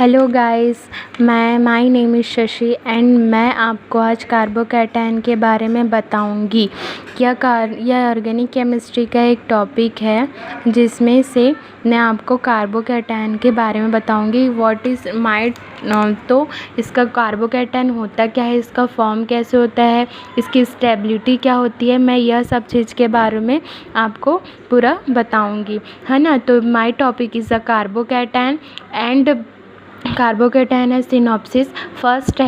Hello guys, my name is Shashi and मैं आपको आज कार्बोकैटायन के बारे में बताऊंगी। यह ऑर्गेनिक केमिस्ट्री का एक टॉपिक है जिसमें से मैं आपको कार्बोकैटायन के बारे में बताऊंगी। व्हाट इज़ तो इसका कार्बोकैटायन होता क्या है, इसका फॉर्म कैसे होता है, इसकी स्टेबिलिटी क्या होती है, मैं यह सब चीज़ के बारे में आपको पूरा बताऊंगी, है ना। तो my topic is a carbocation and carbocation है सिनॉप्सिस। फर्स्ट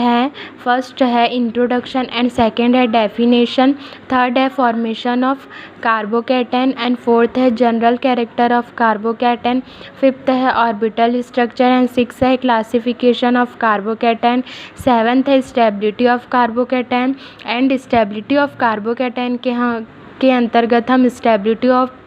है इंट्रोडक्शन एंड सेकंड है डेफिनेशन, थर्ड है formation of carbocation and fourth है general character of carbocation, fifth है ऑर्बिटल स्ट्रक्चर एंड सिक्स है क्लासिफिकेशन ऑफ कार्बोकैटायन, सेवन्थ है stability of carbocation and stability of carbocation के अंतर्गत हम stability of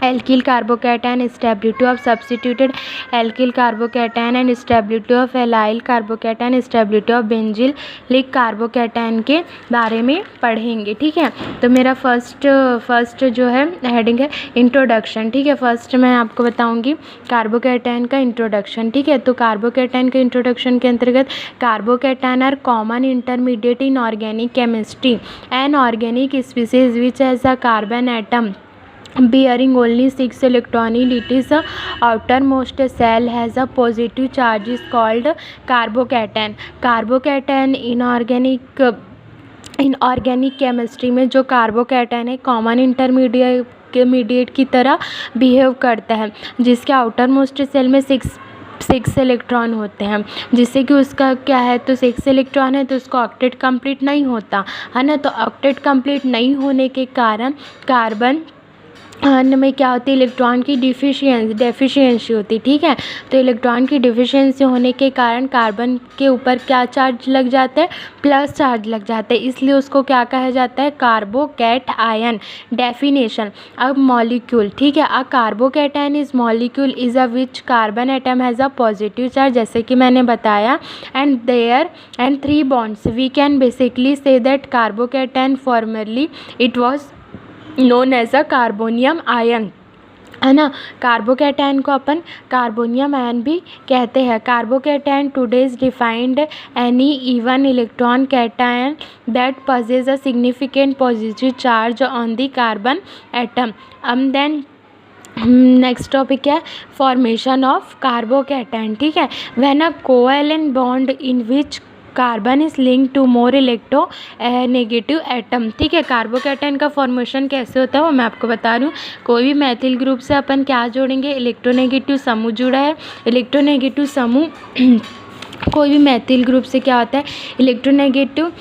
alkyl carbocation, stability of substituted alkyl carbocation and stability of allyl carbocation, stability of benzylic carbocation के बारे में पढ़ेंगे। ठीक है, तो मेरा फर्स्ट जो है हेडिंग है इंट्रोडक्शन। ठीक है, फर्स्ट मैं आपको बताऊंगी कार्बोकैटायन का इंट्रोडक्शन। ठीक है, तो कार्बोकैटायन के इंट्रोडक्शन के अंतर्गत carbocation are common intermediate in organic chemistry, an organic species which has a carbon atom bearing only 6 electrons. It is the outermost cell has a positive charge is called carbocation. Carbocation in organic chemistry में जो carbocation है common intermediate की तरह behave करता है, जिसके outer most shell में six electron होते हैं, जिससे कि उसका क्या है, तो 6 इलेक्ट्रॉन है तो उसका ऑक्टेट कंप्लीट नहीं होता है ना। तो ऑक्टेट कंप्लीट नहीं होने के कारण कार्बन में क्या होती है, इलेक्ट्रॉन की डेफिशिएंसी होती है। ठीक है, तो इलेक्ट्रॉन की डेफिशिएंसी होने के कारण कार्बन के ऊपर क्या चार्ज लग जाता है, प्लस चार्ज लग जाता है, इसलिए उसको क्या कहा जाता है, कार्बोकैटायन। डेफिनेशन अब मॉलिक्यूल। ठीक है, a carbocation is molecule is a which carbon atom has a positive charge, जैसे कि मैंने बताया, and 3 bonds. We can basically say that carbocation formerly it was known as a carbonium ion, है ना। Carbocation को अपन carbonium ion भी कहते हैं। Carbocation today is defined any even electron cation that possesses a significant positive charge on the carbon atom. Then next topic है formation of carbocation. ठीक है, when a covalent bond in which carbon is link to more electronegative atom. ठीक है, carbocation का formation कैसे होता है वो मैं आपको बता रही हूँ। कोई भी मैथिल ग्रुप से अपन क्या जोड़ेंगे, इलेक्ट्रोनेगेटिव समूह जुड़ा है। इलेक्ट्रोनेगेटिव समूह कोई भी मैथिल ग्रुप से क्या होता है, इलेक्ट्रोनेगेटिव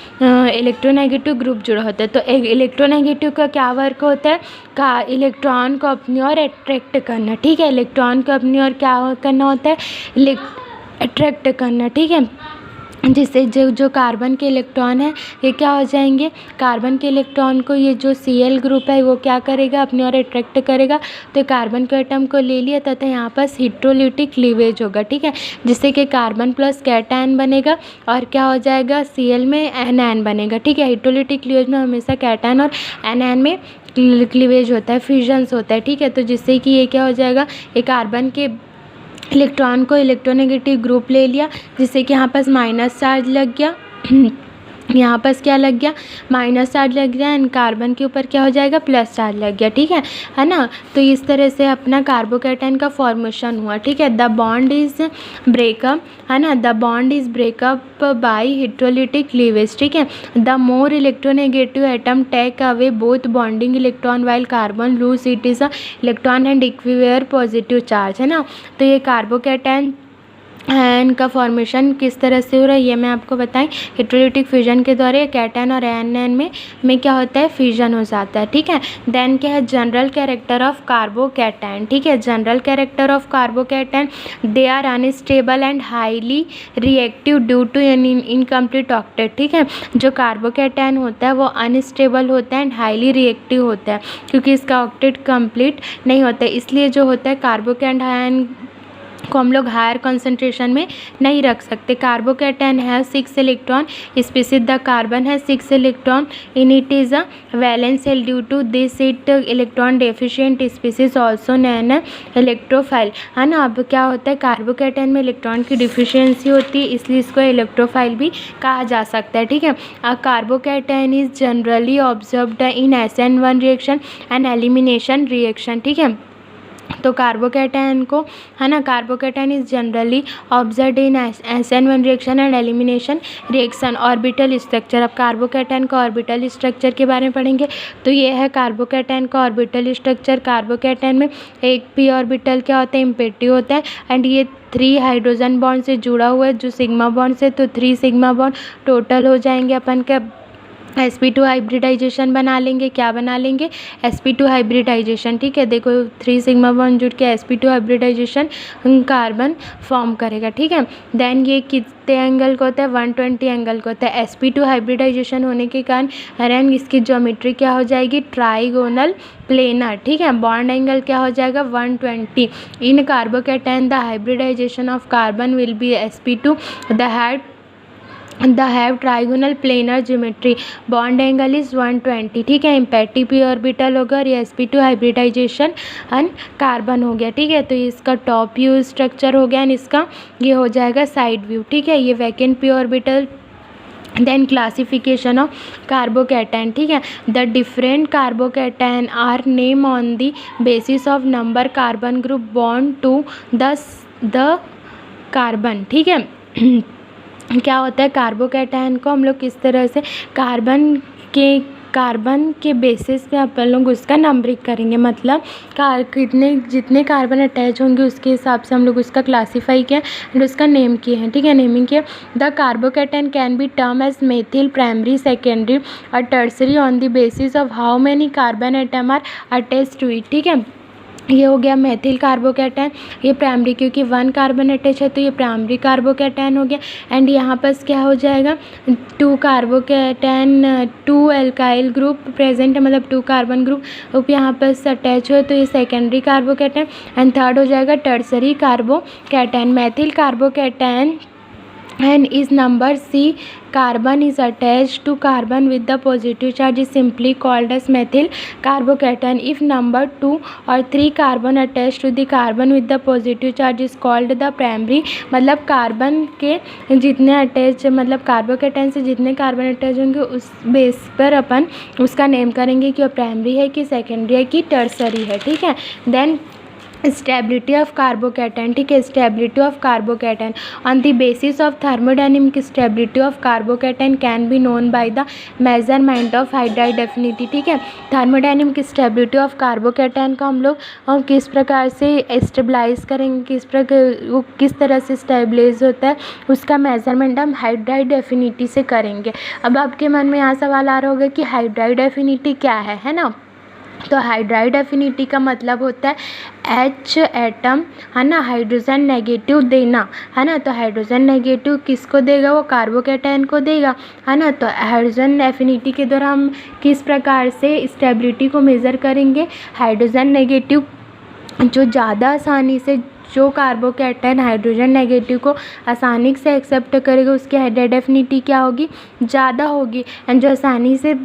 ग्रुप जुड़ा होता है। तो इलेक्ट्रोनेगेटिव का क्या वर्क होता है, का इलेक्ट्रॉन को अपनी ओर अट्रैक्ट करना। ठीक है, इलेक्ट्रॉन को अपनी ओर क्या करना होता है, अट्रैक्ट करना। ठीक है, जिससे जो कार्बन के इलेक्ट्रॉन है ये क्या हो जाएंगे, कार्बन के इलेक्ट्रॉन को ये जो Cl ग्रुप है वो क्या करेगा, अपनी ओर अट्रैक्ट करेगा। तो कार्बन के एटम को ले लिया तथा यहाँ पर हेटेरोलिटिक क्लीवेज होगा। ठीक है, जिससे कि कार्बन प्लस कैटायन बनेगा और क्या हो जाएगा, Cl में एनआयन बनेगा। ठीक है, हेटेरोलिटिक क्लीवेज में हमेशा कैटायन और एनआयन में क्लीवेज होता है, फ्यूजन्स होता है। ठीक है, तो जिससे कि ये क्या हो जाएगा, ये कार्बन के इलेक्ट्रॉन को इलेक्ट्रोनेगेटिव ग्रुप ले लिया, जिससे कि यहाँ पास माइनस चार्ज लग गया, यहाँ पास क्या लग गया, माइनस चार्ज लग गया, एंड कार्बन के ऊपर क्या हो जाएगा, प्लस चार्ज लग गया। ठीक है ना। तो इस तरह से अपना कार्बोकैटायन का फॉर्मेशन हुआ। ठीक है, द बॉन्ड इज ब्रेकअप, है ना, the bond is breakup by heterolytic cleavage. ठीक है, the more electronegative atom take away both bonding electron while carbon lose it is a electron and acquire positive charge, है ना। तो ये carbocation इनका formation किस तरह से हो रहा है ये मैं आपको बताएं। हेटेरोलिटिक फ्यूजन के द्वारा कैटायन और एनायन में क्या होता है, फ्यूजन हो जाता है। ठीक है, देन क्या है, जनरल कैरेक्टर ऑफ कार्बोकैटायन। ठीक है, general character of carbocation, they are unstable and highly reactive due to incomplete octet. ठीक है, जो कार्बोकैटायन होता है वो अनस्टेबल होता है एंड हाईली रिएक्टिव होता है, क्योंकि इसका ऑक्टेट कंप्लीट नहीं होता है। इसलिए जो होता है को हम लोग हायर कंसंट्रेशन में नहीं रख सकते। Carbocation have 6 electron, species the carbon है 6 electron in it is a valence shell, due to this it electron deficient species also known as electrophile, है ना। अब क्या होता है, कार्बोकैटायन में इलेक्ट्रॉन की डिफिशियंसी होती है, इसलिए इसको इलेक्ट्रोफाइल भी कहा जा सकता है, ठीक है। Carbocation is generally observed in SN1 reaction and elimination reaction, ठीक है। तो कार्बोकैटायन को, है ना, carbocation is generally observed in SN1 reaction and elimination reaction. Orbital structure, अब कार्बोकैटायन का ऑर्बिटल स्ट्रक्चर के बारे में पढ़ेंगे। तो ये है कार्बोकैटायन का ऑर्बिटल स्ट्रक्चर। कार्बोकैटायन में एक p ऑर्बिटल क्या होता है, इम्पेटिव होता है, एंड ये 3 हाइड्रोजन बॉन्ड से जुड़ा हुआ है जो सिग्मा बॉन्ड से, तो 3 सिग्मा बॉन्ड टोटल हो जाएंगे अपन के। sp2 हाइब्रिडाइजेशन बना लेंगे, क्या बना लेंगे, sp2 हाइब्रिडाइजेशन, ठीक है। देखो 3 सिग्मा बॉन्ड जुड़ के sp2 हाइब्रिडाइजेशन कार्बन फॉर्म करेगा, ठीक है। देन ये कितने एंगल को होता है, 120 एंगल को होता है। sp2 हाइब्रिडाइजेशन होने के कारण इसकी ज्योमेट्री क्या हो जाएगी, ट्राइगोनल प्लेनर, ठीक है। बॉन्ड एंगल क्या हो जाएगा, 120। In carbocation the hybridization of carbon will be sp2 the have trigonal planar geometry, bond angle is 120, ठीक है। इम्पैक्टिव p ऑर्बिटल होगा और ये sp2 हाइब्रिडाइजेशन एंड कार्बन हो गया, ठीक है। तो इसका टॉप व्यू स्ट्रक्चर हो गया एंड इसका ये हो जाएगा साइड व्यू, ठीक है। ये vacant p orbital. Then classification of carbocation, ठीक है। The different carbocation are name on the basis of number carbon group bond to the carbon, ठीक है। क्या होता है, कार्बोकैटायन को हम लोग किस तरह से कार्बन के बेसिस पे अपन लोग उसका नंबरिंग करेंगे, मतलब जितने कार्बन अटैच होंगे उसके हिसाब से हम लोग उसका क्लासीफाई किया एंड उसका नेम किए हैं, ठीक है, नेमिंग किया। The carbocation can be term as methyl, primary, secondary और tertiary on the basis of how many carbon atom are attach to it, ठीक है। ये हो गया मेथिल कार्बोकैटायन, ये प्राइमरी, क्योंकि 1 कार्बन अटैच है तो ये प्राइमरी कार्बोकैटायन हो गया। एंड यहाँ पर क्या हो जाएगा, 2 कार्बोकैटायन, 2 एल्काइल ग्रुप प्रेजेंट है, मतलब 2 कार्बन ग्रुप यहाँ पर अटैच हो तो ये सेकेंडरी कार्बोकैटायन। एंड थर्ड हो जाएगा tertiary carbocation. Methyl carbocation and is number C, carbon is attached to carbon with the positive charge is simply called as methyl carbocation. If number 2 or 3 carbon attached to the carbon with the positive charge is called the primary, मतलब carbon के जितने attach, मतलब carbocation से जितने carbon attach होंगे उस base पर अपन उसका नेम करेंगे कि वो प्राइमरी है कि सेकेंडरी है कि टर्सरी है, ठीक है। देन स्टेबिलिटी ऑफ कार्बोकैटायन, ठीक है। Stability of carbocation on the basis of thermodynamic stability of carbocation can be known by the measurement of hydride affinity, ठीक है। थर्मोडायनेमिक स्टेबिलिटी ऑफ कार्बोकैटायन को हम लोग किस प्रकार से स्टेबलाइज करेंगे, वो किस तरह से स्टेबलाइज होता है उसका मेजरमेंट हम हाइड्राइड एफिनिटी से करेंगे। अब आपके मन में यहाँ सवाल आ रहा होगा कि हाइड्राइड एफिनिटी क्या है ना। तो हाइड्राइड एफिनिटी का मतलब होता है H एटम, है ना, हाइड्रोजन नेगेटिव देना, है ना। तो हाइड्रोजन नेगेटिव किसको देगा, वो कार्बोकैटायन को देगा, है ना। तो हाइड्रोजन एफिनिटी के द्वारा हम किस प्रकार से स्टेबिलिटी को मेज़र करेंगे, हाइड्रोजन नेगेटिव जो ज़्यादा आसानी से, जो कार्बोकैटायन हाइड्रोजन नेगेटिव को आसानी से एक्सेप्ट करेगा उसकी हाइड्राइड एफिनिटी क्या होगी, ज़्यादा होगी। एंड जो आसानी से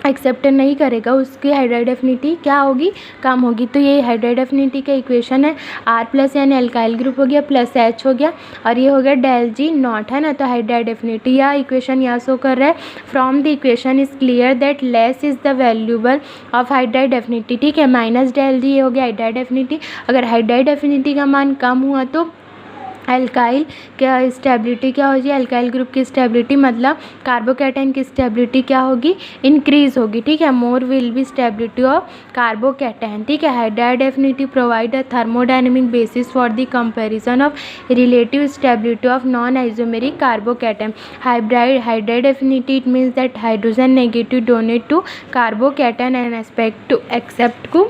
एक्सेप्ट नहीं करेगा उसकी हाइड्राइड एफिनिटी क्या होगी, कम होगी। तो ये हाइड्राइड एफिनिटी का इक्वेशन है R+ यानी एल्काइल ग्रुप हो गया प्लस H हो गया और ये हो गया ΔG0, है ना। तो हाइड्राइड एफिनिटी या इक्वेशन यहाँ शो कर रहा है, from the equation is clear that less is the valuable of hydride affinity, ठीक है। -ΔG ये हो गया हाइड्राइड एफिनिटी। अगर हाइड्राइड एफिनिटी का मान कम हुआ तो एल्काइल क्या स्टेबिलिटी क्या होगी, एल्काइल ग्रुप की स्टेबिलिटी मतलब कार्बोकैटायन की स्टेबिलिटी क्या होगी, इंक्रीज होगी, ठीक है। More will be stability of carbocation, ठीक है। Hydride affinity provide a thermodynamic basis for the comparison of relative stability of non isomeric carbocation. Hydride affinity it means that hydrogen negative donate to carbocation and accept to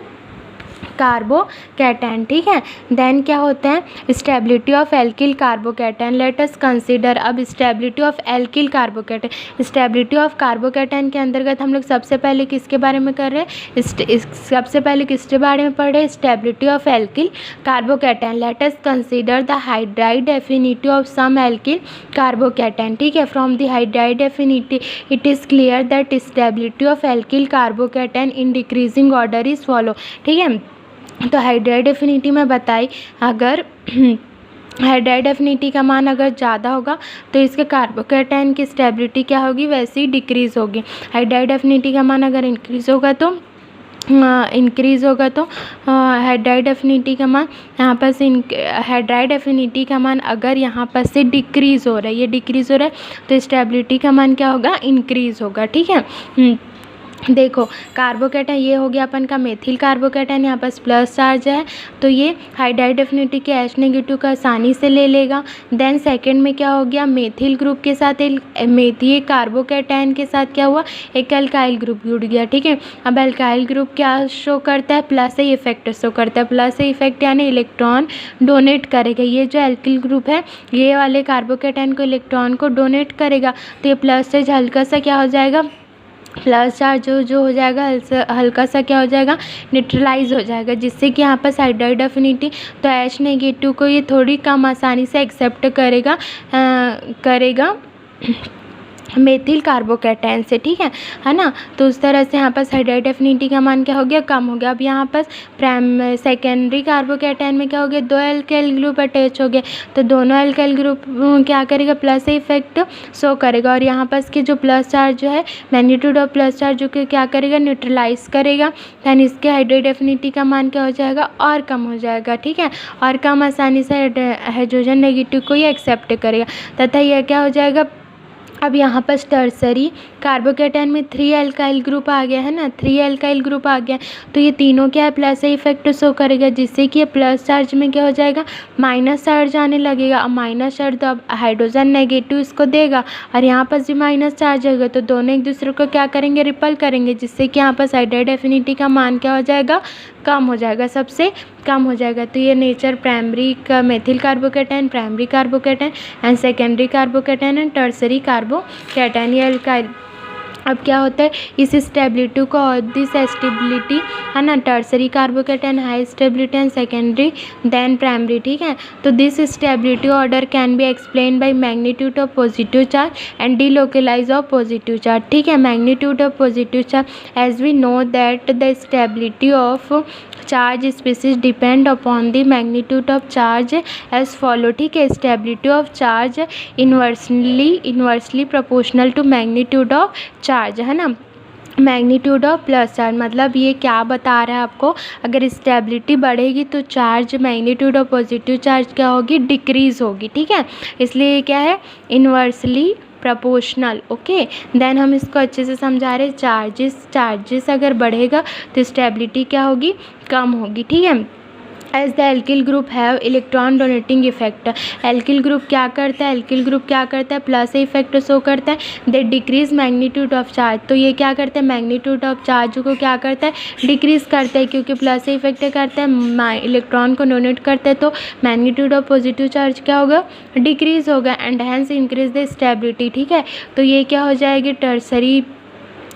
carbocation, ठीक है। Then क्या होता है stability of alkyl carbocation. Let us consider अब stability of alkyl carbocation. Stability of carbocation के अंतर्गत हम लोग सबसे पहले किसके बारे में कर रहे हैं, सबसे पहले किसके बारे में पढ़ रहे हैं, stability of alkyl carbocation. Let us consider the hydride affinity of some alkyl carbocation, ठीक है। From the hydride affinity it is clear that stability of alkyl carbocation in decreasing order is follow, ठीक है। तो hydride affinity में बताई, अगर hydride affinity का मान अगर ज़्यादा होगा तो इसके कार्बोकैटायन की स्टेबिलिटी क्या होगी, वैसे ही डिक्रीज़ होगी। हाइड्राइड एफिनिटी का मान अगर इंक्रीज़ होगा तो हाइड्राइड एफिनिटी का मान यहाँ पर से हाइड्राइड एफिनिटी का मान अगर यहाँ पर से डिक्रीज़ हो रहा है, ये डिक्रीज़ हो रहा है तो स्टेबिलिटी का मान क्या होगा, इंक्रीज़ होगा, ठीक है। देखो कार्बोकैटायन ये हो गया अपन का मेथिल कार्बोकैटायन, यहाँ पास प्लस चार्ज है तो ये हाइड्राइड एफिनिटी के H नेगेटिव का आसानी से ले लेगा। देन सेकंड में क्या हो गया, मेथिल ग्रुप के साथ मेथिल कार्बोकैटायन के साथ क्या हुआ, एक अल्काइल ग्रुप जुड़ गया, ठीक है। अब अल्काइल ग्रुप क्या शो करता है, प्लस ए इफेक्ट शो करता है। प्लस ए इफेक्ट यानी इलेक्ट्रॉन डोनेट करेगा, ये जो एल्किल ग्रुप है ये वाले कार्बोकैटायन को इलेक्ट्रॉन को डोनेट करेगा तो ये प्लस चार्ज हल्का सा क्या हो जाएगा, प्लस चार्ज जो हो जाएगा हल्का सा क्या हो जाएगा, न्यूट्रलाइज हो जाएगा, जिससे कि यहाँ पर हाइड्राइड एफिनिटी तो H नेगेटिव को ये थोड़ी कम आसानी से एक्सेप्ट करेगा मेथिल कार्बोकैटायन से, ठीक है ना। तो उस तरह से यहाँ पर हाइड्राइड एफिनिटी का मान क्या हो गया, कम हो गया। अब यहाँ पर सेकेंडरी कार्बोकैटायन में क्या हो गया, दो एल्काइल ग्रुप अटैच हो गए तो दोनों एल्काइल ग्रुप क्या करेगा, प्लस इफेक्ट शो करेगा और यहाँ पर के जो प्लस चार्ज जो है मैग्नीट्यूड ऑफ प्लस चार्ज जो कि क्या करेगा, न्यूट्रलाइज करेगा। दैन इसके हाइड्राइड एफिनिटी का मान क्या हो जाएगा, और कम हो जाएगा, ठीक है। और कम आसानी से हाइड्रोजन नेगेटिव को ये एक्सेप्ट करेगा तथा यह क्या हो जाएगा। अब यहाँ पर टर्सरी कार्बोकैटायन में 3 एल्काइल ग्रुप आ गया है ना, 3 एल्काइल ग्रुप आ गया तो ये तीनों क्या है, प्लस इफेक्ट शो करेगा, जिससे कि ये प्लस चार्ज में क्या हो जाएगा, माइनस चार्ज आने लगेगा। अब माइनस चार्ज तो अब हाइड्रोजन नेगेटिव इसको देगा और यहाँ पर भी माइनस चार्ज होगा तो दोनों एक दूसरे को क्या करेंगे, रिपल करेंगे, जिससे कि यहाँ पर हाइड्राइड एफिनिटी का मान क्या हो जाएगा, कम हो जाएगा, सबसे कम हो जाएगा। तो ये नेचर प्राइमरी का methyl carbocation, primary carbocation and secondary carbocation and tertiary carbocation, ये अल्काइल। अब क्या होता है इस स्टेबिलिटी को और दिस स्टेबिलिटी है ना, tertiary carbocation high stability and secondary then primary, ठीक है। तो this stability order can be explain by magnitude of positive charge and delocalise of positive charge, ठीक है। Magnitude of positive charge as we know that the stability of charge species depend upon the magnitude of charge as follow, ठीक है। Stability of charge inversely proportional to magnitude of charge, है ना। Magnitude of plus charge मतलब ये क्या बता रहा है आपको, अगर स्टेबिलिटी बढ़ेगी तो charge magnitude of positive charge क्या होगी, डिक्रीज़ होगी, ठीक है। इसलिए क्या है, इन्वर्सली प्रोपोर्शनल, ओके। देन हम इसको अच्छे से समझा रहे, चार्जेस अगर बढ़ेगा तो स्टेबिलिटी क्या होगी, कम होगी, ठीक है। As the alkyl group have electron donating effect, alkyl group क्या करता है, प्लस इफेक्ट शो करता है, they decrease magnitude of charge, तो ये क्या करता है, मैग्नीट्यूड ऑफ चार्ज को क्या करता है, डिक्रीज करता है, क्योंकि प्लस इफेक्ट करता है, इलेक्ट्रॉन को डोनेट करता है तो मैग्नीट्यूड ऑफ पॉजिटिव चार्ज क्या होगा, डिक्रीज होगा and hence increase the stability, ठीक है। तो ये क्या हो जाएगी, टर्सरी,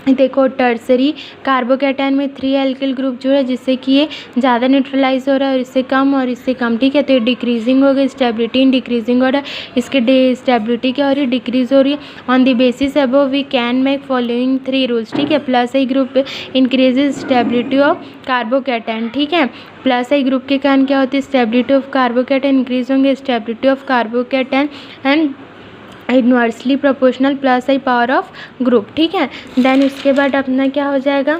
देखो टर्सरी कार्बोकैटायन में 3 एल्किल ग्रुप जो है, जिससे कि ये ज़्यादा न्यूट्रलाइज हो रहा है और इससे कम, ठीक है। तो ये डिक्रीजिंग हो गई, स्टेबिलिटी इन डिक्रीजिंग हो रहा है, इसके स्टेबिलिटी क्या हो रही है, डिक्रीज हो रही है। On the basis above we can make following 3 rules, ठीक है। Plus I group increases stability of carbocation, ठीक है। प्लस आई ग्रुप के कारण क्या होती है, स्टेबिलिटी ऑफ कार्बोकैटायन इंक्रीज होंगे, stability of carbocation and inversely proportional plus I power of group, ठीक है। देन उसके बाद अपना क्या हो जाएगा,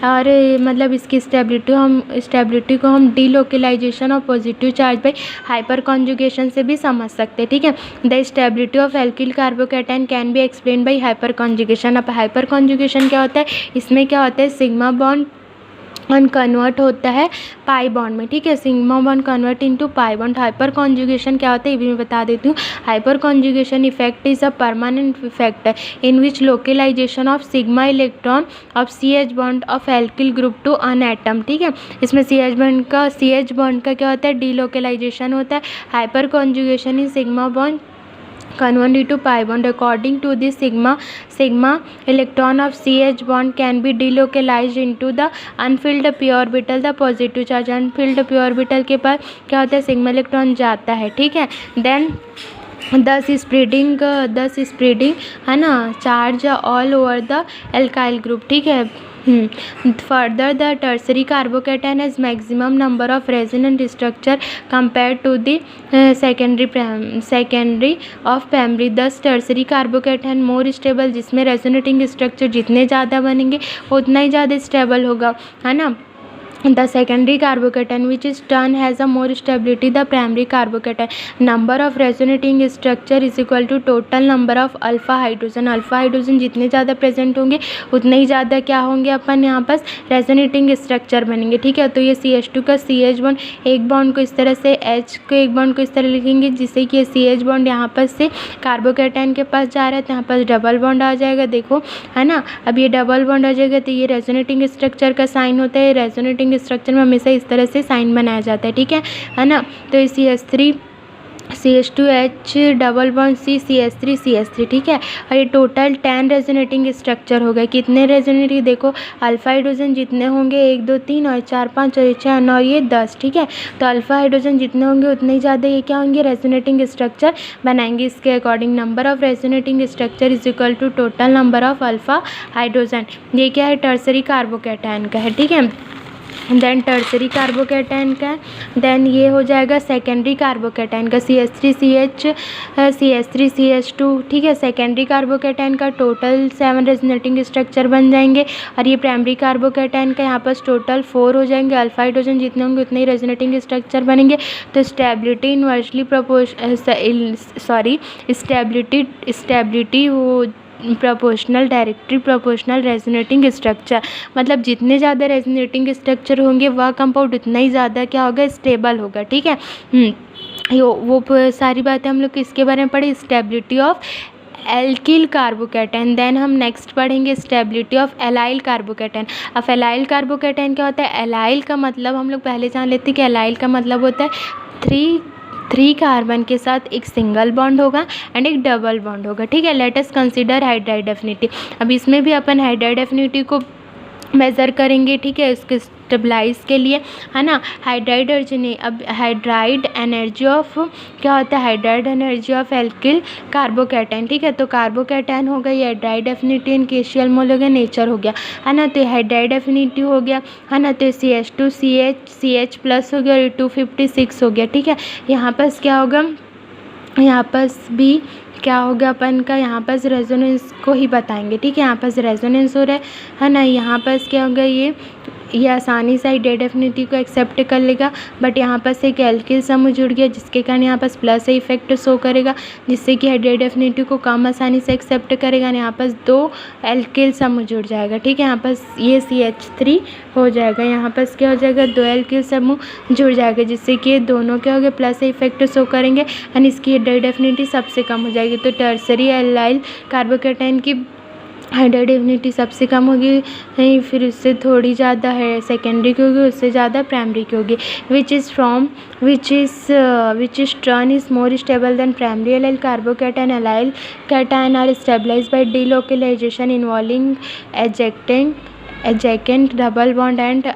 और मतलब इसकी स्टेबिलिटी को हम delocalisation of positive charge by hyperconjugation से भी समझ सकते हैं, ठीक है। The stability of alkyl carbocation can be explain by hyperconjugation. अब हाइपर कॉन्जुगेशन क्या होता है, इसमें क्या होता है, सिग्मा बॉन्ड बॉन्ड कन्वर्ट होता है पाई बॉन्ड में, ठीक है, sigma bond convert into pi bond. Hyperconjugation क्या होता है ये भी मैं बता देती हूँ। Hyperconjugation effect is a permanent effect in which localisation of sigma electron of CH bond of alkyl group to an atom, ठीक है। इसमें CH बॉन्ड का क्या होता है, डीलोकलाइजेशन होता है। Hyperconjugation in sigma bond convert into pi bond. According to this, sigma electron of CH bond can be delocalized into the unfilled p orbital, the positive charge unfilled p orbital के पास क्या होता है, sigma electron जाता है, ठीक है। Then दस spreading है ना charge all over the alkyl group, ठीक है। Further the tertiary carbocation has maximum number of resonant structure compare to the secondary of primary. 10 tertiary carbocation more stable, जिसमें रेजोनेटिंग स्ट्रक्चर जितने ज़्यादा बनेंगे उतना ही ज़्यादा स्टेबल होगा, है ना। The secondary carbocation which is turn has a more stability the primary carbocation. Number of resonating structure is equal to total number of alpha hydrogen. Alpha hydrogen जितने ज़्यादा प्रेजेंट होंगे उतने ही ज़्यादा क्या होंगे अपन यहाँ पास रेजोनेटिंग स्ट्रक्चर बनेंगे, ठीक है। तो ये CH2 का CH बॉन्ड एक बॉन्ड को इस तरह से, H को एक बॉन्ड को इस तरह लिखेंगे जिससे कि ये CH बॉन्ड यहाँ पर से कार्बोकैटायन के पास जा रहा है, तो यहाँ पर डबल बॉन्ड आ जाएगा, देखो है ना। अब ये डबल बॉन्ड आ जाएगा तो ये रेजोनेटिंग स्ट्रक्चर का साइन होता है। रेजोनेटिंग स्ट्रक्चर में हमेशा इस तरह से साइन बनाया जाता है, ठीक है ना। तो ये CH3 CH2H double bond C CH3 ठीक है। और ये टोटल 10 रेजोनेटिंग स्ट्रक्चर हो गए। कितने रेजोनेटिंग, देखो अल्फा हाइड्रोजन जितने होंगे 1 2 3 और 4 5 और 6 9 ये 10, ठीक है। तो अल्फा हाइड्रोजन जितने होंगे उतने ही ज़्यादा ये क्या होंगे, रेजोनेटिंग स्ट्रक्चर बनाएंगे। इसके according number of resonating structure is equal to total number of alpha hydrogen. ये क्या है, टर्सरी कार्बोकैटायन का है, ठीक है। देन टर्सरी कार्बोकैटायन का, देन ये हो जाएगा सेकेंडरी कार्बोकैटायन का CH3CH2, ठीक है। सेकेंडरी कार्बोकैटायन का टोटल 7 रेजोनेटिंग स्ट्रक्चर बन जाएंगे। और ये प्राइमरी कार्बोकैटायन का यहाँ पर टोटल 4 हो जाएंगे। अल्फा हाइड्रोजन जितने होंगे उतने ही रेजोनेटिंग स्ट्रक्चर बनेंगे। तो स्टेबिलिटी इनवर्सली स्टेबिलिटी वो proportional directly proportional resonating structure, मतलब जितने ज़्यादा रेजोनेटिंग स्ट्रक्चर होंगे वह कंपाउंड उतना ही ज़्यादा क्या होगा, स्टेबल होगा, ठीक है। वो सारी बातें हम लोग इसके बारे में पढ़े, stability of alkyl carbocation. Then हम नेक्स्ट पढ़ेंगे स्टेबिलिटी ऑफ एलाइल कार्बोकैटायन। अब एलाइल कार्बोकैटायन क्या होता है, एलाइल का मतलब हम लोग पहले जान लेते हैं कि एलाइल का मतलब होता है 3 कार्बन के साथ एक सिंगल बॉन्ड होगा एंड एक डबल बॉन्ड होगा, ठीक है। Late us consider hydride affinity. अब इसमें भी अपन हाइड्राइड एफिनिटी को मेज़र करेंगे, ठीक है, इसके स्टेबलाइज के लिए, है ना। हाइड्राइड एनर्जी, अब हाइड्राइड एनर्जी ऑफ क्या होता है, hydride energy of alkyl carbocation, ठीक है। तो कार्बोकैटायन हो गया, ये हाइड्राइड एफिनिटी इन केशियल मोल हो गया, नेचर हो गया, है ना। तो हाइड्राइड एफिनिटी हो गया, है ना। तो CH2 CH प्लस हो गया और 256 हो गया, ठीक है। यहाँ पर क्या होगा, यहाँ पर भी क्या होगा अपन का, यहाँ पर रेजोनेंस को ही बताएंगे, ठीक है। यहाँ पर रेजोनेंस हो रहा है ना। यहाँ पर क्या होगा, ये आसानी से हाइड्राइड एफिनिटी को एक्सेप्ट कर लेगा, बट यहाँ पर से एक एल्किल समूह जुड़ गया जिसके कारण यहाँ पर प्लस इफेक्ट शो करेगा, जिससे कि हाइड्राइड एफिनिटी को कम आसानी से एक्सेप्ट करेगा। यहाँ पर 2 एल्किल समूह जुड़ जाएगा, ठीक है। यहाँ पर ये CH3 हो जाएगा, यहाँ पर क्या हो जाएगा, 2 एल्किल समूह जुड़ जाएगा, जिससे कि ये दोनों क्या हो गए, प्लस इफेक्ट शो करेंगे एंड इसकी हाइड्राइड एफिनिटी सबसे कम हो जाएगी। तो टर्सरी एलाइल कार्बोकैटायन की हाइड्राइड एफिनिटी सबसे कम होगी, फिर उससे थोड़ी ज़्यादा है सेकेंडरी की होगी, उससे ज़्यादा प्राइमरी की होगी। Which is turn is more stable than primary allyl carbocation. Allyl cation are stabilized by delocalization involving adjacent double bond and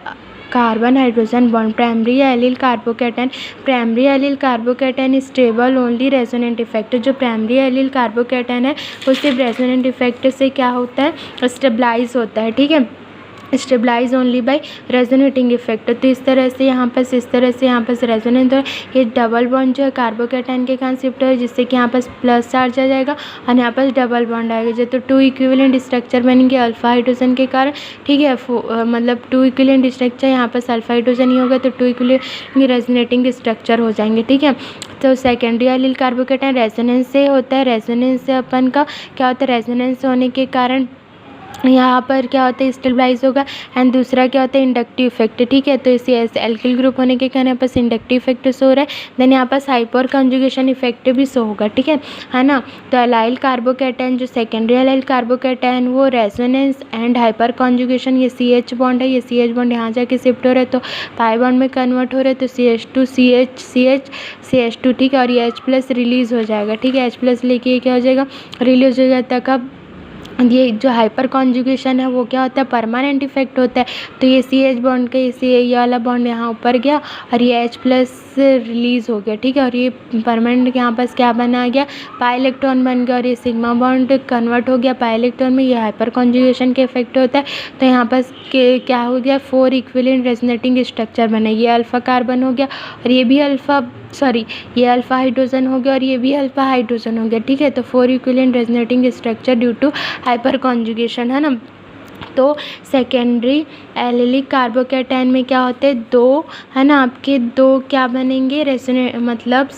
carbon hydrogen bond. Primary allyl carbocation is stable only resonant effect. जो primary allyl carbocation है वो सिर्फ resonant effect से क्या होता है, stabilise होता है, ठीक है, stabilise only by resonating effect. तो इस तरह से यहाँ पर इस तरह से यहाँ पर रेजोनेंट हो, ये डबल बॉन्ड जो है कार्बोकैटायन के कॉन्सेप्ट है, जिससे कि यहाँ पर प्लस चार्ज आ जाएगा और यहाँ पर डबल बॉन्ड आएगा। जो तो 2 इक्विवेलेंट स्ट्रक्चर बनेंगे अल्फा हाइड्रोजन के कारण, ठीक है। मतलब 2 इक्विवेलेंट स्ट्रक्चर, यहाँ पर अल्फा हाइड्रोजन ही होगा तो 2 इक्विवेलेंट रेजोनेटिंग स्ट्रक्चर हो जाएंगे, ठीक है। तो सेकेंडरी एलिल कार्बोकैटायन रेजोनेंस से होता है। रेजोनेंस से अपन का क्या होता है, रेजोनेंस होने के कारण यहाँ पर क्या होता है स्टेबलाइज होगा। एंड दूसरा क्या होता है इंडक्टिव इफेक्ट, ठीक है। तो इसी ऐसे एल्किल ग्रुप होने के कारण यहाँ पास इंडक्टिव इफेक्ट शो हो रहा है। देन यहाँ पास हाइपर कंजुगेशन इफेक्ट भी शो होगा, ठीक है ना। तो अलाइल कार्बोकैटायन जो सेकेंडरी अलाइल कार्बोकैटायन वो रेजोनेंस एंड हाइपर कंजुगेशन, ये CH बॉन्ड है, ये CH बॉन्ड यहाँ जाके शिफ्ट हो रहा है तो पाई बॉन्ड में कन्वर्ट हो रहा है तो CH2 CH2, ठीक है। और ये H+ रिलीज हो जाएगा, ठीक है। H+ लेके ये क्या हो जाएगा रिलीज हो जाता है। कब? ये जो हाइपर कॉन्जुगेशन है वो क्या होता है परमानेंट इफेक्ट होता है। तो ये CH बॉन्ड का ये वाला बॉन्ड यहाँ ऊपर गया और ये H+ रिलीज़ हो गया, ठीक है। और ये परमानेंट यहाँ पास क्या बना गया पाई इलेक्ट्रॉन बन गया और ये सिग्मा बॉन्ड कन्वर्ट हो गया पाई इलेक्ट्रॉन में। ये हाइपर कॉन्जुगेशन के इफेक्ट होता है। तो यहाँ पास क्या हो गया 4 इक्विवेलेंट रेजोनेटिंग स्ट्रक्चर बने। ये अल्फ़ा कार्बन हो गया और ये भी ये अल्फ़ा हाइड्रोजन हो गया और ये भी अल्फ़ा हाइड्रोजन हो गया, ठीक है। तो 4 equivalent resonating structure due to hyperconjugation, है ना। तो सेकेंडरी एलिलिक कार्बोकैटायन में क्या होते हैं 2, है ना, आपके 2 क्या बनेंगे मतलब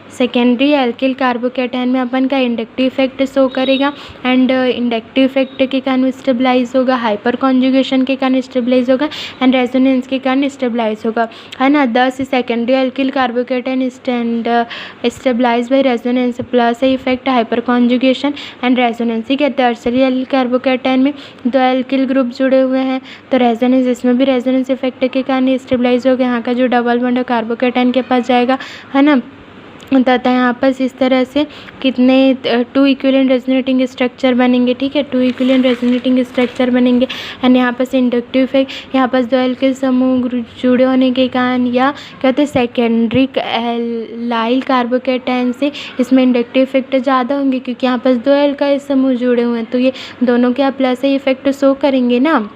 सेकेंडरी एल्किल कार्बोकैटायन में अपन का इंडक्टिव इफेक्ट शो करेगा। एंड इंडक्टिव इफेक्ट के कारण स्टेबलाइज होगा, हाइपर कॉन्जुगेशन के कारण स्टेबलाइज होगा एंड रेजोनेंस के कारण स्टेबलाइज होगा, है ना। This secondary alkyl carbocation stabilise by resonance plus effect hyperconjugation and resonance, ठीक है। टर्सरी एल्किल कार्बोकैटायन में 2 एल्किल ग्रुप जुड़े हुए हैं तो रेजोनेंस, इसमें भी रेजोनेंस इफेक्ट के कारण स्टेबलाइज होगा। यहाँ का जो डबल बॉन्ड कार्बोकैटायन के पास जाएगा, है ना। तथा यहाँ पर इस तरह से कितने 2 इक्विवेलेंट रेजोनेटिंग स्ट्रक्चर बनेंगे, ठीक है। 2 इक्विवेलेंट रेजोनेटिंग स्ट्रक्चर बनेंगे एंड यहाँ पर इंडक्टिव इफेक्ट, यहाँ पर 2 एल्किल समूह जुड़े होने के कारण या क्या होते हैं सेकेंडरी एलाइल कार्बोकैटायन से इसमें इंडक्टिव इफेक्ट ज़्यादा होंगे क्योंकि यहाँ पर 2 एल्काइल समूह जुड़े हुए हैं तो ये दोनों क्या प्लस इफेक्ट शो करेंगे ना,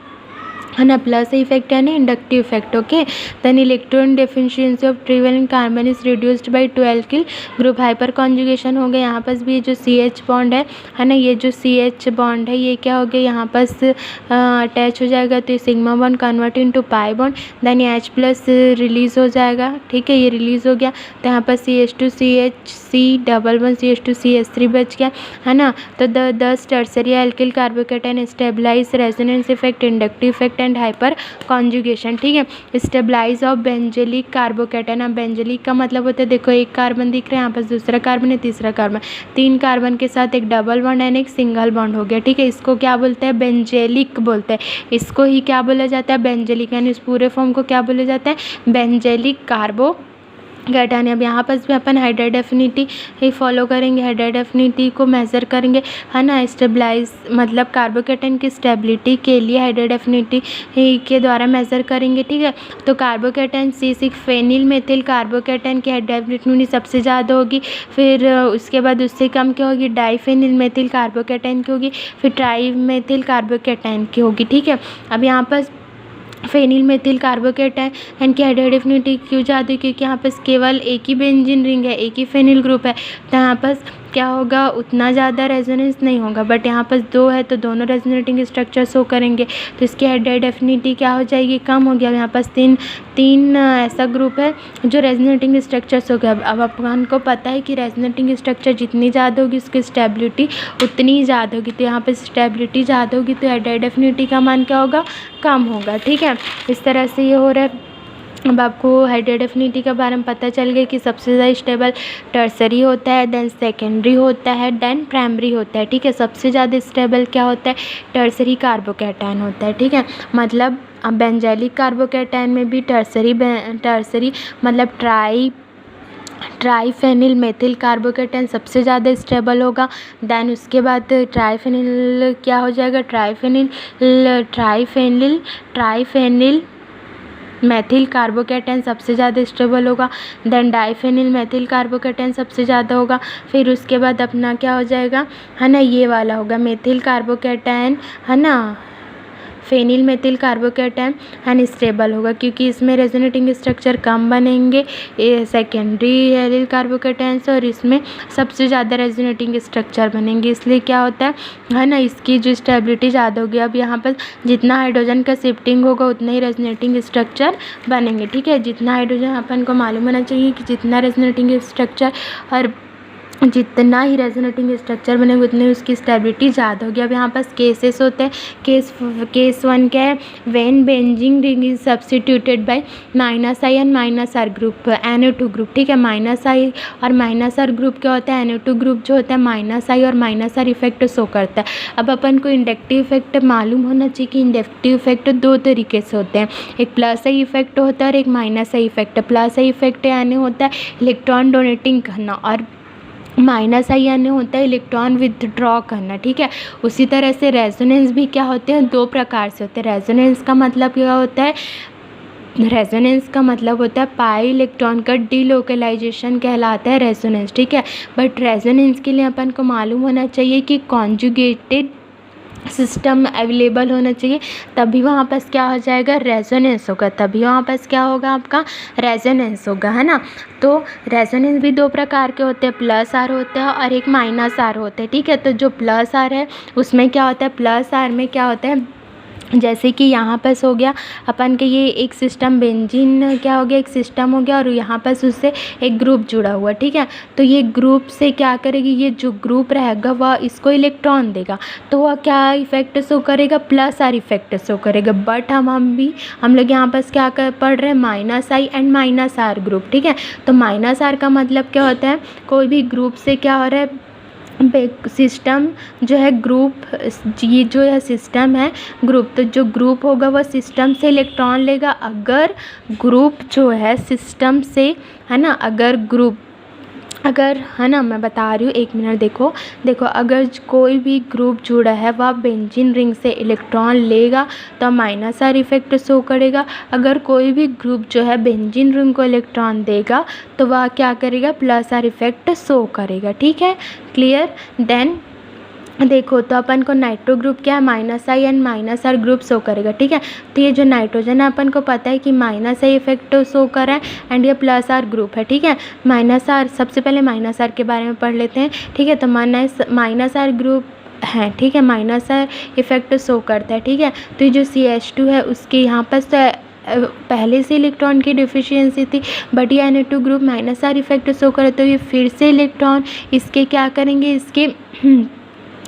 है ना। प्लस इफेक्ट है ना inductive effect, okay. Then electron deficiency of trivalent carbon is reduced by 2 alkyl group, hyperconjugation हो गया। यहाँ पास भी जो CH बॉन्ड है ना, ये जो CH बॉन्ड है ये क्या हो गया यहाँ पास अटैच हो जाएगा तो ये sigma bond convert into pi bond. Then ये H+ रिलीज हो जाएगा, ठीक है, ये रिलीज हो गया तो यहाँ पर CH2 CHC double bond CH2 CH3 बच गया, है ना। तो 10 tertiary alkyl carbocation stabilise resonance effect inductive effect and hyperconjugation, ठीक है। स्टेबलाइज ऑफ बेंजलिक कार्बोकैटायन, अब बेंजलिक का मतलब होता है देखो एक कार्बन दिख रहा है यहाँ पर, दूसरा कार्बन है, तीसरा कार्बन, 3 कार्बन के साथ एक डबल बॉन्ड एंड एक सिंगल बॉन्ड हो गया, ठीक है। इसको क्या बोलते हैं बेंजेलिक बोलते हैं, इसको ही क्या बोला जाता है बेंजेलिक, यानी इस पूरे फॉर्म को क्या बोला जाता है बेंजेलिक कार्बो कैटायन। अब यहाँ पर भी अपन हाइड्राइड एफिनिटी ही फॉलो करेंगे, हाइड्राइड एफिनिटी को मेज़र करेंगे, है ना। स्टेबलाइज मतलब कार्बोकैटायन की स्टेबिलिटी के लिए हाइड्राइड एफिनिटी के द्वारा मेज़र करेंगे, ठीक है। तो carbocation C6 phenyl methyl carbocation की हाइड्राइड एफिनिटी सबसे ज़्यादा होगी, फिर उसके बाद उससे कम क्या होगी डाइफेनिल मेथिल कार्बोकैटायन की होगी, फिर ट्राई मेथिल कार्बोकैटायन की होगी, ठीक है। अब यहाँ पर फेनिल मेथिल कार्बोकैटायन की हाइड्राइड एफिनिटी क्यों ज़्यादा, क्योंकि यहाँ पर केवल एक ही बेंजीन रिंग है, एक ही फेनिल ग्रुप है तो यहाँ पर क्या होगा उतना ज़्यादा रेजोनेंस नहीं होगा। बट यहाँ पर 2 है तो दोनों रेजोनेटिंग स्ट्रक्चर शो करेंगे तो इसकी हाइड्राइड एफिनिटी क्या हो जाएगी कम हो गया। यहाँ पास तीन ऐसा ग्रुप है जो रेजोनेटिंग स्ट्रक्चर शो गया। अब अपन को पता है कि रेजोनेटिंग स्ट्रक्चर जितनी ज़्यादा होगी उसकी स्टेबिलिटी उतनी ही ज़्यादा होगी, तो यहाँ पर स्टेबिलिटी ज़्यादा होगी तो हाइड्राइड एफिनिटी का मान क्या होगा कम होगा, ठीक है। इस तरह से ये हो रहा है। अब आपको हाइड्राइड एफिनिटी के बारे में पता चल गया कि सबसे ज़्यादा स्टेबल टर्सरी होता है, देन सेकेंडरी होता है, देन प्राइमरी होता है, ठीक है। सबसे ज़्यादा स्टेबल क्या होता है टर्सरी कार्बोकैटायन होता है, ठीक है। मतलब अब बेंजलिक कार्बोकैटायन में भी टर्सरी मतलब ट्राईफेनिल मेथिल कार्बोकैटायन सबसे ज़्यादा स्टेबल होगा। देन उसके बाद ट्राईफेनिल क्या हो जाएगा ट्राईफेनिल मेथिल कार्बोकैटायन सबसे ज़्यादा स्टेबल होगा। देन डाइफेनिल मेथिल कार्बोकैटायन सबसे ज़्यादा होगा। फिर उसके बाद अपना क्या हो जाएगा है ना ये वाला होगा मेथिल कार्बोकैटायन, है ना फेनिल मेथिल कार्बोकैटायन अनस्टेबल होगा क्योंकि इसमें रेजोनेटिंग स्ट्रक्चर कम बनेंगे सेकेंडरी एलिल कार्बोकैटायन से, और इसमें सबसे ज़्यादा रेजोनेटिंग स्ट्रक्चर बनेंगे, इसलिए क्या होता है ना इसकी जो स्टेबिलिटी ज़्यादा होगी। अब यहाँ पर जितना हाइड्रोजन का शिफ्टिंग होगा उतना ही रेजोनेटिंग स्ट्रक्चर बनेंगे, ठीक है। जितना हाइड्रोजन अपन को मालूम होना चाहिए कि जितना रेजोनेटिंग स्ट्रक्चर और जितना ही रेजोनेटिंग स्ट्रक्चर बनेगा उतनी उसकी स्टेबिलिटी ज़्यादा होगी। अब यहाँ पास केसेस होते हैं। केस 1 क्या है, when benzene ring is substituted by -I and -R group, NO2 group, ठीक है। -I और -R ग्रुप क्या होता है, NO2 ग्रुप जो होता है -I और -R इफेक्ट शो करता है। अब अपन को इंडक्टिव इफेक्ट मालूम होना चाहिए कि इंडक्टिव इफेक्ट दो तरीके से होते हैं, एक +I इफेक्ट होता है और एक -I इफेक्ट। +I इफेक्ट यानी होता है इलेक्ट्रॉन डोनेटिंग करना और -I यानी होता है इलेक्ट्रॉन विथड्रॉ करना, ठीक है। उसी तरह से रेजोनेंस भी क्या होते हैं, दो प्रकार से होते हैं। रेजोनेंस का मतलब क्या होता है, रेजोनेंस का मतलब होता है पाई इलेक्ट्रॉन का डीलोकलाइजेशन कहलाता है रेजोनेंस, ठीक है। बट रेजोनेंस के लिए अपन को मालूम होना चाहिए कि कॉन्जुगेटेड सिस्टम अवेलेबल होना चाहिए, तभी वहाँ पास क्या हो जाएगा, रेजोनेंस होगा, तभी वहाँ पास क्या होगा, आपका रेजोनेंस होगा, है ना। तो रेजोनेंस भी दो प्रकार के होते हैं, +R होता है और एक -R होता है, ठीक है। तो जो +R है उसमें क्या होता है, +R में क्या होता है, जैसे कि यहाँ पास हो गया अपन के ये एक सिस्टम बेंजीन क्या हो गया, एक सिस्टम हो गया और यहाँ पास उससे एक ग्रुप जुड़ा हुआ, ठीक है। तो ये ग्रुप से क्या करेगी, ये जो ग्रुप रहेगा वह इसको इलेक्ट्रॉन देगा, तो वह क्या इफेक्ट शो करेगा, +R इफेक्ट शो करेगा। बट हम लोग यहाँ पास क्या पढ़ रहे हैं, -I एंड -R ग्रुप, ठीक है। तो -R का मतलब क्या होता है, कोई भी ग्रुप से क्या हो रहा है, सिस्टम जो है ग्रुप, ये जो है सिस्टम है ग्रुप, तो जो ग्रुप होगा वह सिस्टम से इलेक्ट्रॉन लेगा। अगर ग्रुप जो है सिस्टम से, है ना, अगर है ना, मैं बता रही हूँ, 1 मिनट देखो अगर कोई भी ग्रुप जुड़ा है वह बेंजीन रिंग से इलेक्ट्रॉन लेगा तो -R इफेक्ट शो करेगा। अगर कोई भी ग्रुप जो है बेंजीन रिंग को इलेक्ट्रॉन देगा तो वह क्या करेगा, +R इफेक्ट शो करेगा, ठीक है, क्लियर। देन देखो तो अपन को नाइट्रो ग्रुप क्या है, -I and -R group show करेगा, ठीक है। तो ये जो नाइट्रोजन है अपन को पता है कि -I इफेक्ट शो कर रहा है एंड ये +R ग्रुप है, ठीक है। -R, सबसे पहले -R के बारे में पढ़ लेते हैं, ठीक है। तो -R ग्रुप है, ठीक है, -R इफेक्ट शो करता है, ठीक है। तो ये जो CH2 है उसके यहाँ पर पहले से इलेक्ट्रॉन की डिफिशियंसी थी, बट ये NO2 group -R effect show करे तो ये फिर से इलेक्ट्रॉन इसके क्या करेंगे,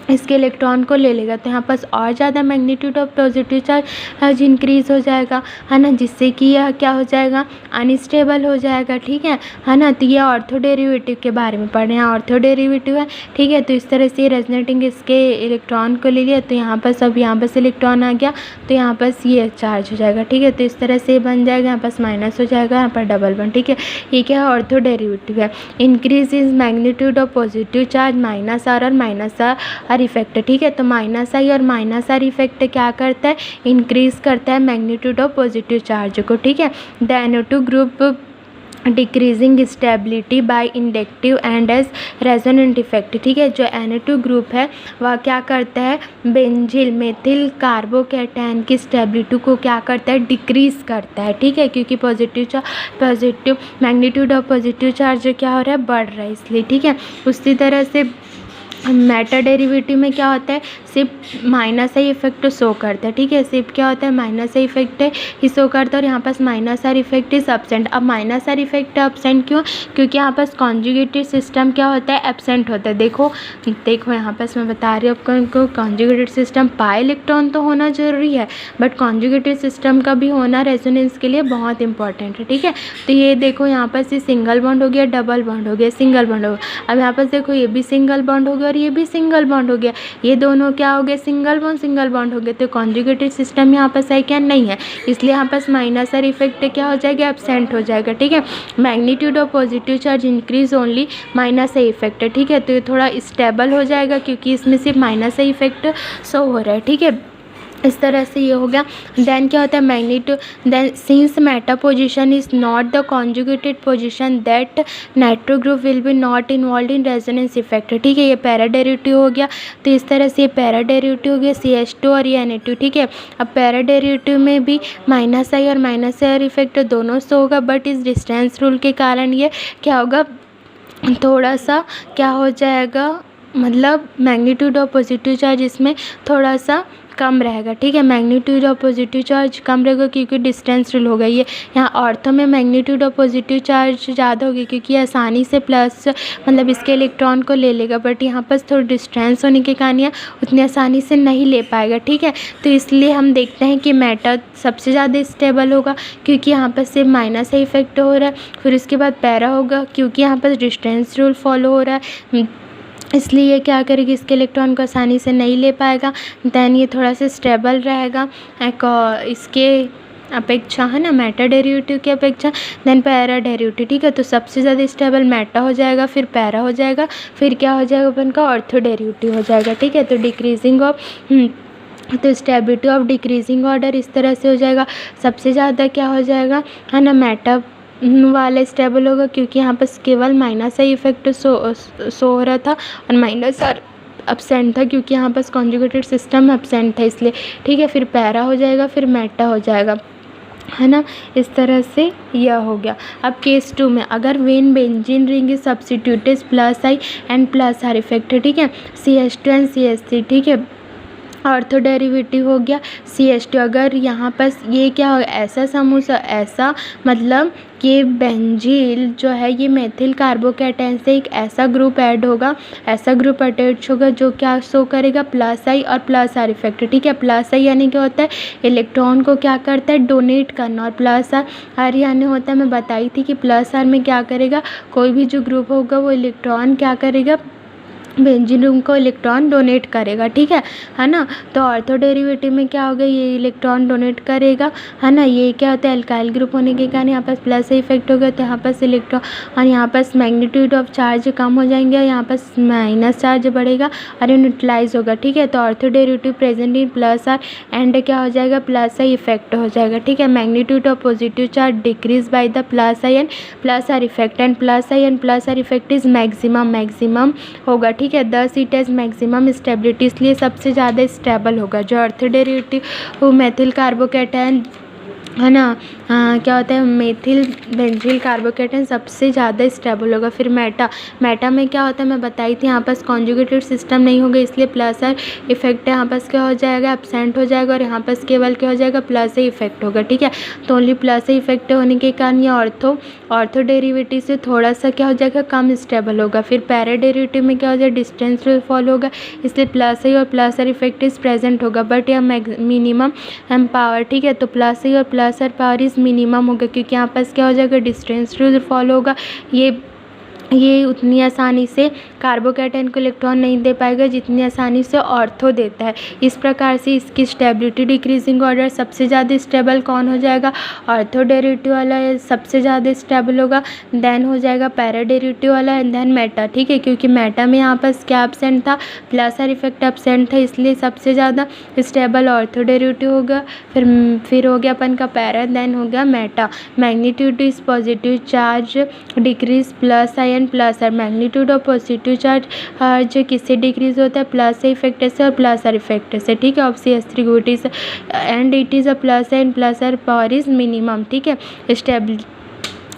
इसके इलेक्ट्रॉन को ले लेगा, तो यहाँ पास और ज़्यादा magnitude of positive charge increase हो जाएगा, है ना, जिससे कि यह क्या हो जाएगा, अनस्टेबल हो जाएगा, ठीक है ना। तो ये ऑर्थो डेरिवेटिव के बारे में पढ़ रहे हैं, ऑर्थो डेरिवेटिव है, ठीक है। तो इस तरह से रेजोनेटिंग इसके इलेक्ट्रॉन को ले लिया, तो यहाँ पास अब यहाँ पास इलेक्ट्रॉन आ गया, तो यहाँ पास ये चार्ज हो जाएगा, ठीक है। तो इस तरह से बन जाएगा, यहाँ पास माइनस हो जाएगा, यहाँ पर डबल बन, ठीक है। ये क्या है, ऑर्थो डेरिवेटिव है। Increase is magnitude of positive charge -R और -R इफेक्ट, ठीक है। तो -I और -R इफेक्ट क्या करता है, इंक्रीज करता है मैग्नीट्यूड ऑफ पॉजिटिव चार्ज को, ठीक है। The NO2 group decreasing stability by inductive and as resonant effect, ठीक है। जो NO2 ग्रुप है वह क्या करता है, बेंजील मेथिल कार्बोकैटायन की स्टेबिलिटी को क्या करता है, डिक्रीज करता है, ठीक है। क्योंकि positive magnitude of positive charge क्या हो रहा है, बढ़ रहा है इसलिए, ठीक है। उसी तरह से मेटा डेरिवेटिव में क्या होता है, सिर्फ -I इफेक्ट शो करता है, ठीक है। सिर्फ क्या होता है, -I इफेक्ट ही शो करता है और यहाँ पास -R इफेक्ट इज एब्सेंट। अब -R इफेक्ट एब्सेंट क्यों, क्योंकि यहाँ पास कॉन्जुगेटेड सिस्टम क्या होता है, एब्सेंट होता है। देखो यहाँ पास मैं बता रही हूँ आपको, कॉन्जुगेटेड सिस्टम पाई इलेक्ट्रॉन तो होना जरूरी है, बट कॉन्जुगेटेड सिस्टम का भी होना रेजोनेंस के लिए बहुत इंपॉर्टेंट है, ठीक है। तो ये देखो यहाँ पास ये सिंगल बॉन्ड हो गया, डबल बॉन्ड हो गया, सिंगल बॉन्ड हो गया। अब यहाँ पास देखो ये भी सिंगल बॉन्ड हो गया और ये भी सिंगल बॉन्ड हो गया, ये दोनों क्या हो गए, सिंगल बॉन्ड हो गए। तो कॉन्जुगेटेड सिस्टम यहाँ पास है क्या, नहीं है, इसलिए यहाँ पास -R इफेक्ट क्या हो जाएगा, एब्सेंट हो जाएगा, ठीक है। Magnitude of positive charge increase only -I effect है, ठीक है। तो ये थोड़ा स्टेबल हो जाएगा क्योंकि इसमें सिर्फ -I इफेक्ट शो हो रहा है, ठीक है। इस तरह से ये हो गया। देन क्या होता है, magnitude, then since meta position is not the conjugated position that nitro group will be not involve in resonance effect, ठीक है। ये पैरा डेरिवेटिव हो गया, तो इस तरह से ये पैरा डेरिवेटिव हो गया CH2 और ये Na2, ठीक है। अब पैरा डेरिवेटिव में भी -I और -R इफेक्ट दोनों से होगा, बट इस डिस्टेंस रूल के कारण ये क्या होगा, थोड़ा सा क्या हो जाएगा, मतलब मैग्नीट्यूड ऑफ पॉजिटिव चार्ज इसमें थोड़ा सा कम रहेगा, ठीक है। मैग्नीट्यूड ऑफ पॉजिटिव चार्ज कम रहेगा क्योंकि डिस्टेंस रूल होगा। ये यहाँ ऑर्थो में मैग्नीट्यूड ऑफ पॉजिटिव चार्ज ज़्यादा होगी क्योंकि आसानी से प्लस मतलब इसके इलेक्ट्रॉन को ले लेगा, बट यहाँ पर थोड़ा डिस्टेंस होने के कारण उतनी आसानी से नहीं ले पाएगा, ठीक है। तो इसलिए हम देखते हैं कि मैटर सबसे ज़्यादा स्टेबल होगा क्योंकि यहाँ पर सिर्फ माइनस का इफेक्ट हो रहा है। फिर उसके बाद पैरा होगा क्योंकि यहाँ पर डिस्टेंस रूल फॉलो हो रहा है, इसलिए ये क्या करेगी, इसके इलेक्ट्रॉन को आसानी से नहीं ले पाएगा। दैन ये थोड़ा सा स्टेबल रहेगा इसके अपेक्षा, है ना, मैटर डेरिवेटिव की अपेक्षा। देन पैरा डेरिवेटिव, ठीक है। तो सबसे ज़्यादा स्टेबल मैटा हो जाएगा, फिर पैरा हो जाएगा, फिर क्या हो जाएगा अपन का ऑर्थो डेरिवेटिव हो जाएगा, ठीक है। तो डिक्रीजिंग ऑफ तो स्टेबिलिटी ऑफ डिक्रीजिंग ऑर्डर इस तरह से हो जाएगा। सबसे ज़्यादा क्या हो जाएगा, है ना, मैटा वाला स्टेबल होगा क्योंकि यहाँ पर केवल माइनस का इफेक्ट शो हो रहा था और माइनस और एब्सेंट था क्योंकि यहाँ पर कॉन्जुगेटेड सिस्टम एब्सेंट था इसलिए, ठीक है। फिर पैरा हो जाएगा, फिर मैटा हो जाएगा, है ना। इस तरह से यह हो गया। अब केस 2 में अगर when benzene ring is substituted plus I and plus R effect, ठीक है, CH2 एंड CH3, ठीक है। ऑर्थो डेरिवेटिव हो गया CH2। अगर यहाँ पर ये क्या हो, ऐसा समूह ऐसा मतलब कि बेंजील जो है ये मेथिल कार्बोकैटायन से एक ऐसा ग्रुप ऐड होगा, ऐसा ग्रुप अटैच होगा जो क्या शो करेगा, प्लस आई और प्लस आर इफेक्ट, ठीक है। प्लस आई यानी क्या होता है, इलेक्ट्रॉन को क्या करता है, डोनेट करना, और प्लस आर यानी होता है, मैं बताई थी कि प्लस आर में क्या करेगा, कोई भी जो ग्रुप होगा वो इलेक्ट्रॉन क्या करेगा, बेंजीन रिंग को इलेक्ट्रॉन डोनेट करेगा, ठीक है ना। तो ऑर्थो डेरिवेटिव में क्या होगा, ये इलेक्ट्रॉन डोनेट करेगा, है ना। ये क्या होता है, एल्काइल ग्रुप होने के कारण यहाँ पर प्लस इफेक्ट होगा, तो यहाँ पर इलेक्ट्रॉन और यहाँ पर मैग्नीट्यूड ऑफ चार्ज कम हो जाएंगे, यहाँ पर माइनस चार्ज बढ़ेगा और ये न्यूट्रलाइज होगा, ठीक है। तो ortho derivative present in plus R and क्या हो जाएगा, प्लस आई इफेक्ट हो जाएगा, ठीक है। Magnitude of positive charge decrease by the plus I and plus R effect, and plus I and plus R effect is maximum होगा, ठीक है। Thus it as maximum stability, इसलिए सबसे ज़्यादा स्टेबल होगा जो ऑर्थो डेरिवेटिव मेथिल कार्बोकैटायन, है ना। क्या होता है, मेथिल बेंजील कार्बोकैटायन सबसे ज़्यादा स्टेबल होगा। फिर मैटा में क्या होता है, मैं बताई थी, यहाँ पास कॉन्जुगेटेड सिस्टम नहीं होगा इसलिए प्लस आर इफेक्ट है, यहाँ पास क्या हो जाएगा, एब्सेंट हो जाएगा, और यहाँ पास केवल क्या हो जाएगा, प्लस ए इफेक्ट होगा, ठीक है। तो ओनली प्लस ए इफेक्ट होने के कारण ये ऑर्थो डेरिवेटिव से थोड़ा सा क्या हो जाएगा, कम स्टेबल होगा। फिर पैरा डेरिवेटिव में क्या हो जाएगा, डिस्टेंस रूल फॉलो होगा, इसलिए प्लस ए और plus R effect is present होगा, बट यह मिनिमम पावर, ठीक है। तो प्लस ए और plus R power is minimum होगा क्योंकि यहाँ पर क्या हो जाएगा, डिस्टेंस रूल फॉलो होगा। ये उतनी आसानी से कार्बोकैटायन को इलेक्ट्रॉन नहीं दे पाएगा जितनी आसानी से ऑर्थो देता है। इस प्रकार से इसकी स्टेबिलिटी डिक्रीजिंग ऑर्डर सबसे ज़्यादा स्टेबल कौन हो जाएगा, ऑर्थो डेरिवेटिव वाला सबसे ज़्यादा स्टेबल होगा, देन हो जाएगा पैरा डेरिवेटिव वाला, एंड देन मैटा, ठीक है। क्योंकि मैटा में यहाँ पर क्या एब्सेंट था, प्लस आर इफेक्ट एब्सेंट था, इसलिए सबसे ज़्यादा स्टेबल ऑर्थो डेरिवेटिव होगा। फिर हो गया अपन का पैरा, देन हो गया meta. Magnitude is positive charge decrease plus I and plus R, magnitude of positive charge जो किससे डिक्रीज होता है, प्लस इफेक्ट से और प्लस आर इफेक्ट से, ठीक है। ऑफ CH3 good is and it is a plus and plus R power is minimum, ठीक है। स्टेबिलिटी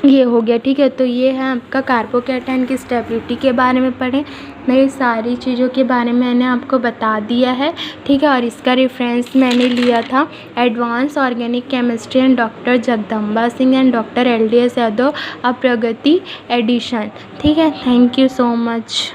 ये हो गया, ठीक है। तो ये है आपका कार्बोकैटायन की स्टेबिलिटी के बारे में पढ़ें, नई सारी चीज़ों के बारे में मैंने आपको बता दिया है, ठीक है। और इसका रेफरेंस मैंने लिया था advance organic chemistry and doctor Jagdamba Singh and doctor LDS Yadav, a Pragati edition, ठीक है। Thank you so much.